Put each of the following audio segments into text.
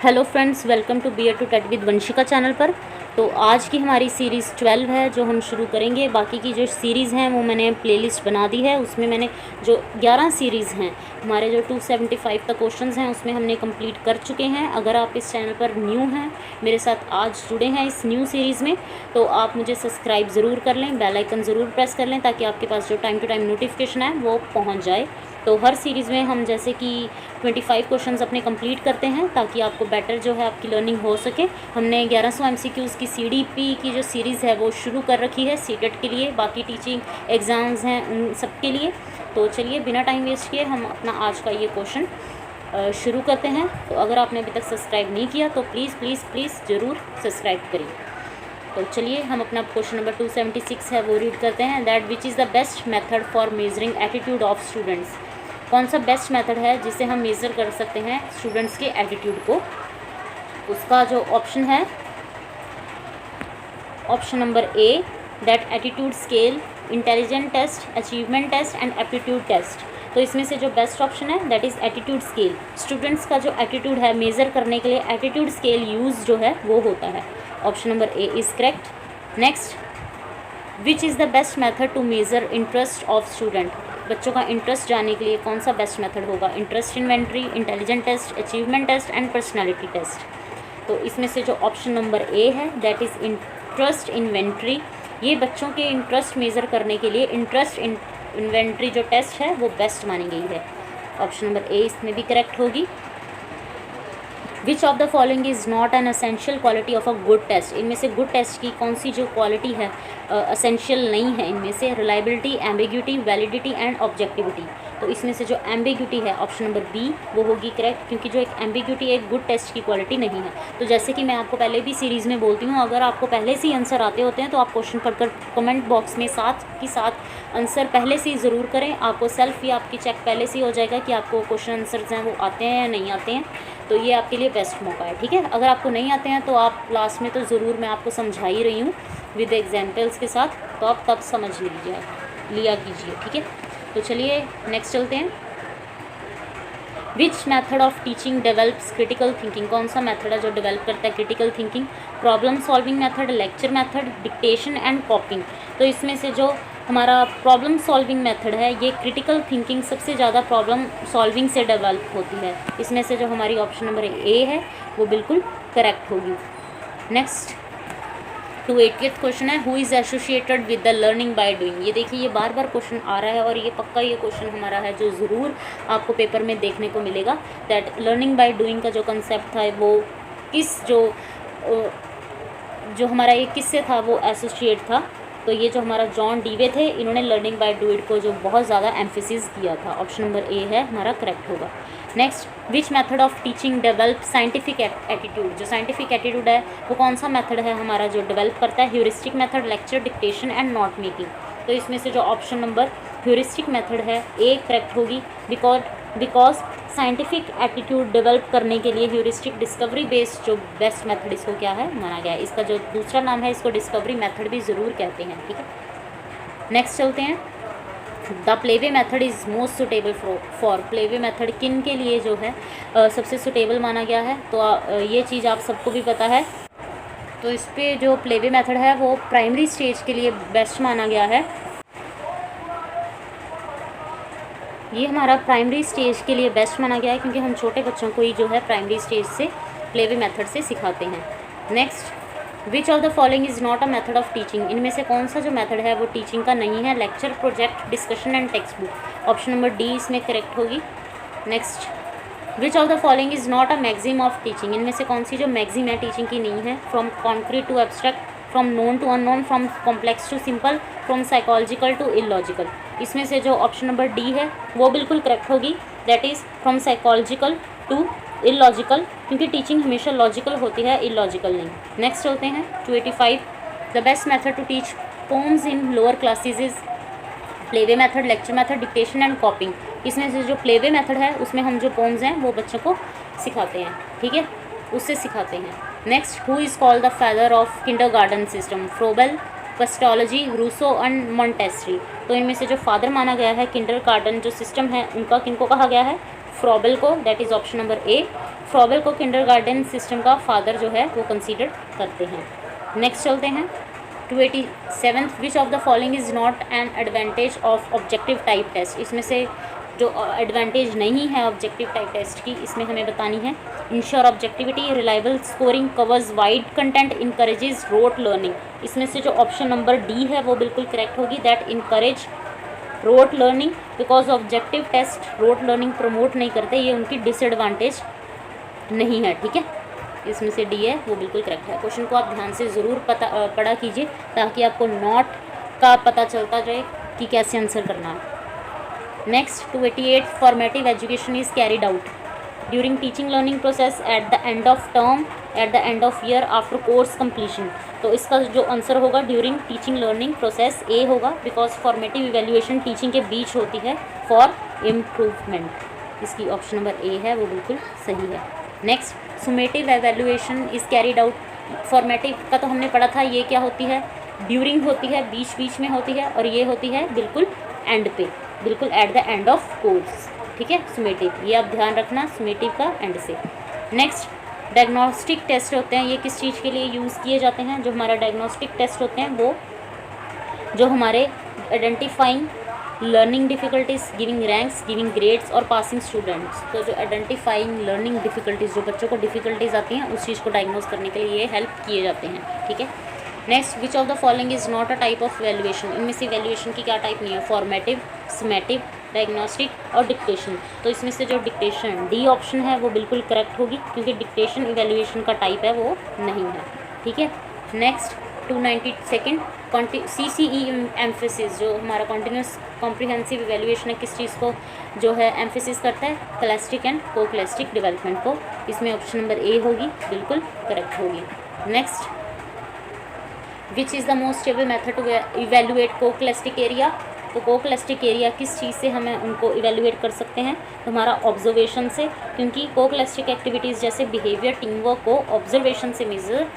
Hello friends, welcome to B Ed to TET with Vanshika channel पर। तो आज की हमारी सीरीज़ 12 है जो हम शुरू करेंगे। बाकी की जो सीरीज़ हैं वो मैंने प्लेलिस्ट बना दी है, उसमें मैंने जो 11 सीरीज़ हैं, हमारे जो 275 तक क्वेश्चंस हैं उसमें हमने कंप्लीट कर चुके हैं। अगर आप इस चैनल पर न्यू हैं, मेरे साथ आज जुड़े हैं इस न्यू सीरीज़ में, तो आप मुझे सब्सक्राइब ज़रूर कर लें, बेल आइकन ज़रूर प्रेस कर लें ताकि आपके पास जो टाइम टू टाइम नोटिफिकेशन है वो पहुँच जाए। तो हर सीरीज़ में हम जैसे कि 25 क्वेश्चंस अपने कंप्लीट करते हैं ताकि आपको बेटर जो है आपकी लर्निंग हो सके। हमने 1100 एमसीक्यूज़ की सीडीपी की जो सीरीज़ है वो शुरू कर रखी है सीटेट के लिए, बाकी टीचिंग एग्ज़ाम्स हैं उन सब के लिए। तो चलिए बिना टाइम वेस्ट किए हम अपना आज का ये क्वेश्चन शुरू करते हैं। तो अगर आपने अभी तक सब्सक्राइब नहीं किया तो प्लीज़ प्लीज़ प्लीज़ ज़रूर सब्सक्राइब करिए। तो चलिए हम अपना क्वेश्चन नंबर 276 है वो रीड करते हैं। That which is the best method for measuring attitude of students. कौन सा बेस्ट मेथड है जिससे हम मेज़र कर सकते हैं स्टूडेंट्स के एटीट्यूड को। उसका जो ऑप्शन है, option number A, that attitude scale, intelligent test, achievement test and aptitude test. तो इसमें से जो बेस्ट ऑप्शन है that is attitude scale. Students का जो एटीट्यूड है मेज़र करने के लिए एटीट्यूड स्केल यूज़ जो है वो होता है। Option number A is correct. Next, which is the best method to measure interest of student. बच्चों का इंटरेस्ट जानने के लिए कौन सा बेस्ट मेथड होगा। Interest inventory, intelligent test, achievement test and personality test. तो इसमें से जो ऑप्शन नंबर ए है दैट इज़ इंटरेस्ट इन्वेंट्री। ये बच्चों के इंटरेस्ट मेज़र करने के लिए इंटरेस्ट इन्वेंट्री जो टेस्ट है वो बेस्ट मानी गई है। ऑप्शन नंबर ए इसमें भी करेक्ट होगी। Which of the following is not an essential quality of a good test. इनमें से गुड टेस्ट की कौन सी जो क्वालिटी है असेंशियल नहीं है इनमें से। Reliability, ambiguity, validity and objectivity. तो इसमें से जो एम्बिग्यूटी है ऑप्शन नंबर बी वो होगी करेक्ट, क्योंकि जो एक एम्बिग्यूटी एक गुड टेस्ट की क्वालिटी नहीं है। तो जैसे कि मैं आपको पहले भी सीरीज़ में बोलती हूँ, अगर आपको पहले से ही आंसर आते होते हैं तो आप क्वेश्चन पढ़कर कमेंट बॉक्स में साथ ही साथ आंसर पहले से ही ज़रूर करें। आपको सेल्फ ही आपकी चेक पहले से ही हो जाएगा कि आपको क्वेश्चन आंसर्स हैं वो आते हैं या नहीं आते हैं। तो ये आपके लिए बेस्ट मौका है, ठीक है। अगर आपको नहीं आते हैं तो आप लास्ट में तो ज़रूर मैं आपको समझा ही रही हूँ विद एग्जाम्पल्स के साथ, तो आप तब समझ लिया कीजिए, ठीक है। तो चलिए नेक्स्ट चलते हैं। Which method of teaching develops critical thinking. कौन सा मैथड है जो डेवलप करता है critical thinking. Problem solving method, lecture method, dictation and कॉपिंग। तो इसमें से जो हमारा प्रॉब्लम सॉल्विंग मेथड है ये क्रिटिकल थिंकिंग सबसे ज़्यादा प्रॉब्लम सॉल्विंग से डेवलप होती है। इसमें से जो हमारी ऑप्शन नंबर ए है वो बिल्कुल करेक्ट होगी। नेक्स्ट 280th क्वेश्चन है, who is associated with the learning by doing. ये देखिए ये बार बार क्वेश्चन आ रहा है और ये पक्का ये क्वेश्चन हमारा है जो ज़रूर आपको पेपर में देखने को मिलेगा। दैट लर्निंग बाय डूइंग का जो कंसेप्ट था वो किस जो हमारा ये किससे था वो एसोसिएट था। तो ये जो हमारा जॉन डीवे थे, इन्होंने लर्निंग बाय डू इट को जो बहुत ज़्यादा एम्फेसिस किया था। ऑप्शन नंबर ए है हमारा करेक्ट होगा। Next, which method of teaching develop scientific attitude. जो साइंटिफिक एटीट्यूड है वो कौन सा मेथड है हमारा जो डेवलप करता है। Heuristic method, lecture, dictation and note making. तो इसमें से जो ऑप्शन नंबर ह्यूरिस्टिक मेथड है ए करेक्ट होगी, बिकॉज साइंटिफिक एटीट्यूड डेवलप करने के लिए ह्यूरिस्टिक डिस्कवरी बेस्ड जो बेस्ट मेथड इसको क्या है माना गया है। इसका जो दूसरा नाम है इसको डिस्कवरी मेथड भी ज़रूर कहते हैं, ठीक है। नेक्स्ट चलते हैं। The playway method is most suitable for. Playway method किन के लिए जो है सबसे सुटेबल माना गया है। तो ये चीज़ आप सबको भी पता है। तो इस पर जो प्लेवे मेथड है वो प्राइमरी स्टेज के लिए बेस्ट माना गया है। ये हमारा प्राइमरी स्टेज के लिए बेस्ट माना गया है क्योंकि हम छोटे बच्चों को ही जो है प्राइमरी स्टेज से प्लेवे मेथड से सिखाते हैं। Next, which of the following is not a method of teaching. इनमें से कौन सा जो मेथड है वो टीचिंग का नहीं है। Lecture, project, discussion and text book. Option number D इसमें करेक्ट होगी। Next, which of the following is not a maxim of teaching. इनमें से कौन सी जो मैगजीम है टीचिंग की नहीं है। From concrete to abstract, from known to unknown, from complex to simple, from psychological to illogical. इसमें से जो ऑप्शन नंबर डी है वो बिल्कुल करेक्ट होगी, that is from psychological to illogical, क्योंकि टीचिंग हमेशा लॉजिकल होती है, इलॉजिकल नहीं। नेक्स्ट चलते हैं 285। The best method to teach poems in lower classes is playway method, lecture method, dictation and copying. इसमें से जो प्लेवे मेथड है उसमें हम जो पोम्स हैं वो बच्चों को सिखाते हैं, ठीक है, उससे सिखाते हैं। Next, who is called the father of kindergarten system. Froebel, Pestalozzi, Rousseau and Montessori. तो इनमें से जो फादर माना गया है किंडरगार्टन जो सिस्टम है उनका किनको कहा गया है। फ्रोबेल को, that is option number A. Froebel को किंडरगार्टन सिस्टम का फादर जो है वो कंसीडर करते हैं। नेक्स्ट चलते हैं 287, which of the following is not an advantage of objective type test. इसमें से जो एडवांटेज नहीं है ऑब्जेक्टिव टाइप टेस्ट की, इसमें हमें बतानी है। Ensure objectivity, reliable scoring, covers wide content, encourages rote learning. इसमें से जो ऑप्शन नंबर डी है वो बिल्कुल करेक्ट होगी, that encourage rote learning, because objective test rote learning promote नहीं करते, ये उनकी डिसएडवांटेज नहीं है। ठीक है, इसमें से डी है वो बिल्कुल करेक्ट है। क्वेश्चन को आप ध्यान से ज़रूर पढ़ा कीजिए ताकि आपको नॉट का पता चलता जाए कि कैसे आंसर करना है। Next 288, formative education is carried out during teaching learning process, at the end of term, at the end of year, after course completion. तो इसका जो आंसर होगा during teaching learning process A होगा, बिकॉज फॉर्मेटिव इवेल्युएशन टीचिंग के बीच होती है for improvement. इसकी ऑप्शन नंबर ए है वो बिल्कुल सही है। Next summative evaluation is carried out, formative का तो हमने पढ़ा था, ये क्या होती है, ड्यूरिंग होती है, बीच बीच में होती है, और ये होती है बिल्कुल एंड पे, बिल्कुल eight the end of course. ठीक है, सुमेटिव, ये आप ध्यान रखना, सुमेटिव का एंड से। नेक्स्ट डायग्नोस्टिक टेस्ट होते हैं, ये किस चीज़ के लिए यूज़ किए जाते हैं? जो हमारा डायग्नोस्टिक टेस्ट होते हैं वो जो हमारे identifying learning difficulties, giving ranks, giving grades और पासिंग स्टूडेंट्स। तो जो आइडेंटिफाइंग लर्निंग डिफ़िकल्टीज़, जो बच्चों को डिफ़िकल्टीज़ आती हैं उस चीज़ को डायग्नोज करने के लिए ये हेल्प किए जाते हैं। ठीक है, next which of the following is not a type of valuation. इनमें से वैल्यूएशन की क्या टाइप नहीं है? फॉर्मेटिव, समेटिव, डायग्नोस्टिक और डिक्टेशन। तो इसमें से जो डिक्टेशन डी ऑप्शन है वो बिल्कुल करेक्ट होगी, क्योंकि डिक्टेशन इवैल्यूएशन का टाइप है वो नहीं है। ठीक है, नेक्स्ट 292 CCE एम्फेसिस, जो हमारा कॉन्टिन्यूस कॉम्प्रिहेंसिव इवैल्यूएशन है, किस चीज़ को जो है एम्फेसिस करता है? क्लैस्टिक एंड कोक्लैस्टिक डेवलपमेंट को। इसमें ऑप्शन नंबर ए होगी, बिल्कुल करेक्ट होगी। Next which is the most stable method to evaluate coscholastic area. तो कोक्लैस्टिक एरिया किस चीज़ से हमें उनको इवेल्युएट कर सकते हैं? तो हमारा ऑब्जर्वेशन से, क्योंकि कोक्लैस्टिक एक्टिविटीज़ जैसे बिहेवियर, टीम वर्क को ऑब्जर्वेशन से मेजर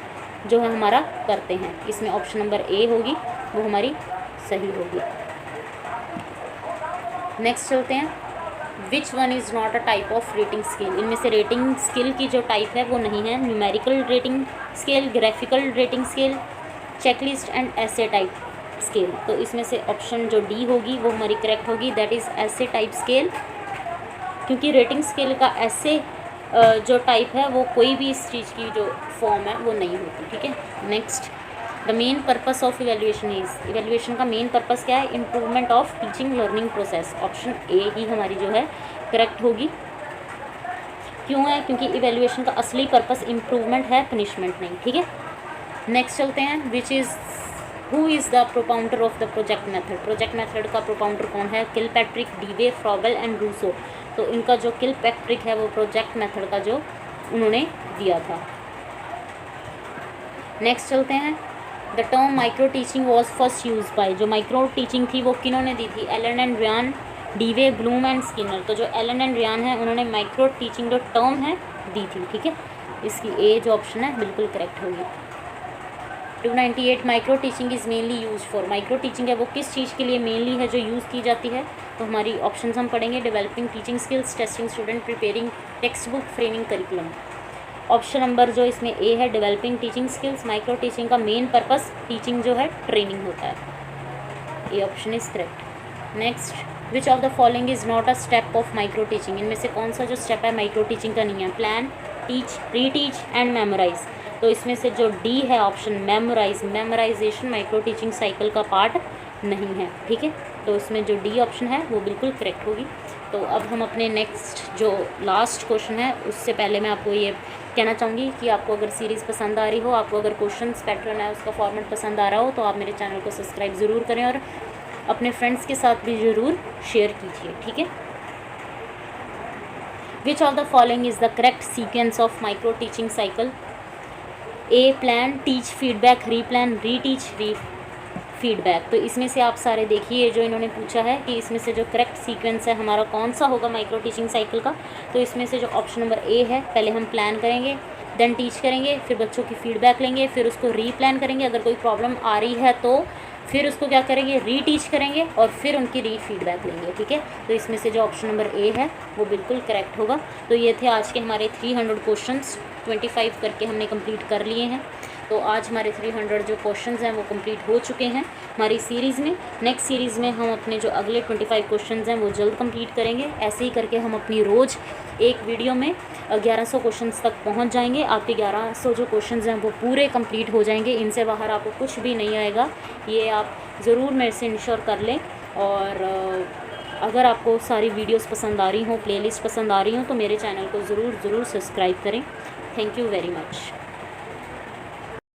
जो है हमारा करते हैं। इसमें ऑप्शन नंबर ए होगी, वो हमारी सही होगी। नेक्स्ट चलते हैं, which one is not a type of rating scale. इनमें से रेटिंग स्केल की जो टाइप है वो नहीं है। Numerical rating scale, graphical rating scale, checklist and ऐसे टाइप स्केल। तो इसमें से ऑप्शन जो डी होगी वो हमारी करेक्ट होगी, दैट इज़ ऐसे टाइप स्केल, क्योंकि रेटिंग स्केल का ऐसे जो टाइप है वो कोई भी इस चीज़ की जो फॉर्म है वो नहीं होती। ठीक है, next the main purpose of evaluation is, evaluation का मेन पर्पस क्या है? Improvement of teaching learning process. Option A ही हमारी जो है करेक्ट होगी। क्यों है? क्योंकि इवेल्युएशन का असली पर्पस इम्प्रूवमेंट है, पनिशमेंट नहीं। ठीक है, नेक्स्ट चलते हैं, which is who is the propounder of the project method. Project method का प्रोपाउंडर कौन है? Kilpatrick, Dewey, Froebel and Rousseau. तो इनका जो किलपैट्रिक है वो प्रोजेक्ट मेथड का जो उन्होंने दिया था। नेक्स्ट चलते हैं, the term micro teaching was first use by. जो माइक्रो टीचिंग थी वो किन्होंने दी थी? Allen and Ryan, Dewey, Bloom and Skinner. तो जो एलन एंड रियान है उन्होंने माइक्रो टीचिंग जो टर्म है दी थी। ठीक है, इसकी ए जो ऑप्शन है बिल्कुल करेक्ट होगी। 298 micro teaching is mainly use for. Micro teaching है वो किस चीज़ के लिए मेनली है जो यूज़ की जाती है? तो हमारी ऑप्शंस हम पढ़ेंगे, developing teaching skills, testing student, preparing text book, framing curriculum. Option number जो इसमें ए है, developing teaching skills. Micro teaching का मेन पर्पस टीचिंग जो है ट्रेनिंग होता है। A option is correct. Next which of the following is not a step of micro teaching. इनमें से कौन सा जो स्टेप है माइक्रो टीचिंग का नहीं है? Plan, teach, reteach and memorise. तो इसमें से जो डी है option memorise, memorisation micro teaching cycle का पार्ट नहीं है। ठीक है, तो इसमें जो डी ऑप्शन है वो बिल्कुल करेक्ट होगी। तो अब हम अपने नेक्स्ट जो लास्ट क्वेश्चन है उससे पहले मैं आपको ये कहना चाहूँगी कि आपको अगर सीरीज़ पसंद आ रही हो, आपको अगर क्वेश्चंस पैटर्न है उसका फॉर्मेट पसंद आ रहा हो, तो आप मेरे चैनल को सब्सक्राइब ज़रूर करें और अपने फ्रेंड्स के साथ भी ज़रूर शेयर कीजिए। ठीक है, which of the following is the correct sequence of micro teaching cycle? A plan, teach, feedback, replan, reteach, refeedback. तो इसमें से आप सारे देखिए जो इन्होंने पूछा है कि इसमें से जो करेक्ट सीक्वेंस है हमारा कौन सा होगा माइक्रो टीचिंग साइकिल का। तो इसमें से जो ऑप्शन नंबर ए है, पहले हम प्लान करेंगे, देन टीच करेंगे, फिर बच्चों की फ़ीडबैक लेंगे, फिर उसको रीप्लान करेंगे, अगर कोई प्रॉब्लम आ रही है तो फिर उसको क्या करेंगे, रीटीच करेंगे और फिर उनकी फीडबैक लेंगे। ठीक है, तो इसमें से जो ऑप्शन नंबर ए है वो बिल्कुल करेक्ट होगा। तो ये थे आज के हमारे 300 क्वेश्चंस, 25 करके हमने कंप्लीट कर लिए हैं। तो आज हमारे 300 जो क्वेश्चंस हैं वो कंप्लीट हो चुके हैं हमारी सीरीज़ में। नेक्स्ट सीरीज़ में हम अपने जो अगले 25 क्वेश्चंस हैं वो जल्द कंप्लीट करेंगे। ऐसे ही करके हम अपनी रोज़ एक वीडियो में 1100 क्वेश्चंस तक पहुंच जाएंगे। आपके 1100 जो क्वेश्चंस हैं वो पूरे कंप्लीट हो जाएंगे, इनसे बाहर आपको कुछ भी नहीं आएगा, ये आप ज़रूर मेरे से इंश्योर कर लें। और अगर आपको सारी वीडियोस पसंद आ रही हों, प्लेलिस्ट पसंद आ रही हों, तो मेरे चैनल को ज़रूर सब्सक्राइब करें। Thank you very much.